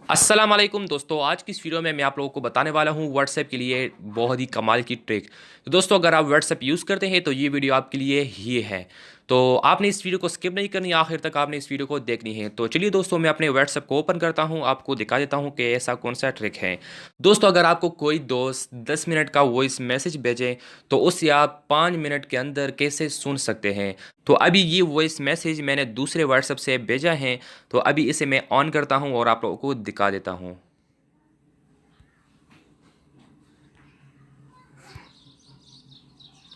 अस्सलाम वालेकुम दोस्तों, आज की इस वीडियो में मैं आप लोगों को बताने वाला हूँ व्हाट्सएप के लिए बहुत ही कमाल की ट्रिक। तो दोस्तों, अगर आप व्हाट्सएप यूज़ करते हैं तो ये वीडियो आपके लिए ही है। तो आपने इस वीडियो को स्किप नहीं करनी, आखिर तक आपने इस वीडियो को देखनी है। तो चलिए दोस्तों, मैं अपने व्हाट्सएप को ओपन करता हूँ, आपको दिखा देता हूँ कि ऐसा कौन सा ट्रिक है। दोस्तों, अगर आपको कोई दोस्त 10 मिनट का वॉइस मैसेज भेजे तो उसे आप 5 मिनट के अंदर कैसे सुन सकते हैं। तो अभी ये वॉइस मैसेज मैंने दूसरे व्हाट्सएप से भेजा है। तो अभी इसे मैं ऑन करता हूँ और आप लोगों को दिखा देता हूँ।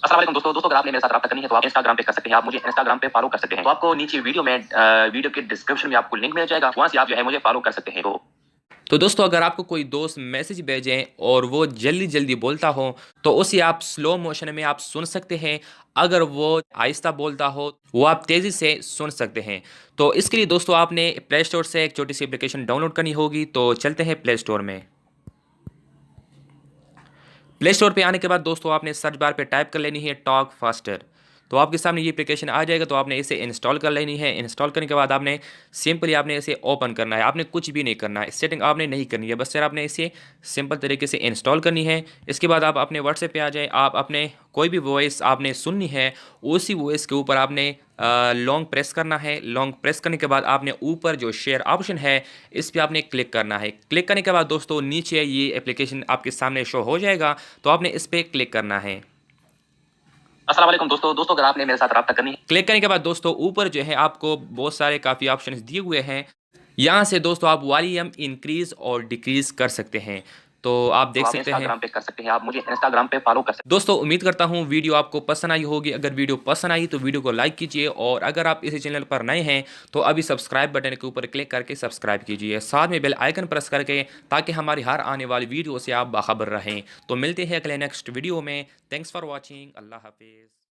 अस्सलाम वालेकुम दोस्तों, अगर आपने मेरे साथ राब्ता करनी है तो आप इंस्टाग्राम पे कर सकते हैं। आप मुझे इंस्टाग्राम पे फॉलो कर सकते हैं। तो आपको नीचे वीडियो के डिस्क्रिप्शन में आपको लिंक मिल जाएगा, वहां से आप जो है मुझे फॉलो कर सकते हैं। तो दोस्तों, अगर आपको कोई दोस्त मैसेज भेजें और वो जल्दी जल्दी बोलता हो तो उसे आप स्लो मोशन में आप सुन सकते हैं। अगर वो आहिस्ता बोलता हो वो आप तेज़ी से सुन सकते हैं। तो इसके लिए दोस्तों, आपने प्ले स्टोर से एक छोटी सी एप्लीकेशन डाउनलोड करनी होगी। तो चलते हैं प्ले स्टोर में। प्ले स्टोर पे आने के बाद दोस्तों, आपने सर्च बार पे टाइप कर लेनी है टॉक फास्टर। तो आपके सामने ये एप्लीकेशन आ जाएगा। तो आपने इसे इंस्टॉल कर लेनी है। इंस्टॉल करने के बाद आपने सिंपली आपने इसे ओपन करना है। आपने कुछ भी नहीं करना है, सेटिंग आपने नहीं करनी है, बस सिर्फ आपने इसे सिंपल तरीके से इंस्टॉल करनी है। इसके बाद आप अपने व्हाट्सएप पे आ जाए। आप अपने कोई भी वॉइस आपने सुननी है, उसी वॉइस के ऊपर आपने लॉन्ग प्रेस करना है। लॉन्ग प्रेस करने के बाद आपने ऊपर जो शेयर ऑप्शन है इस पे आपने क्लिक करना है। क्लिक करने के बाद दोस्तों, नीचे ये एप्लीकेशन आपके सामने शो हो जाएगा। तो आपने इस पे क्लिक करना है। अस्सलाम वालेकुम दोस्तों, अगर आपने मेरे साथ राब्ता करनी है। क्लिक करने के बाद दोस्तों, ऊपर जो है आपको बहुत सारे काफ़ी ऑप्शंस दिए हुए हैं। यहाँ से दोस्तों आप वॉल्यूम इंक्रीज और डिक्रीज कर सकते हैं। तो आप तो देख आप सकते हैं। इंस्टाग्राम पे कर सकते हैं, आप मुझे इंस्टाग्राम पे फॉलो कर सकते दोस्तों, उम्मीद करता हूँ वीडियो आपको पसंद आई होगी। अगर वीडियो पसंद आई तो वीडियो को लाइक कीजिए, और अगर आप इसी चैनल पर नए हैं तो अभी सब्सक्राइब बटन के ऊपर क्लिक करके सब्सक्राइब कीजिए, साथ में बेल आइकन प्रेस करके, ताकि हमारी हर आने वाली वीडियो से आप बाखबर रहें। तो मिलते हैं अगले नेक्स्ट वीडियो में। Thanks for watching. अल्लाह हाफिज़।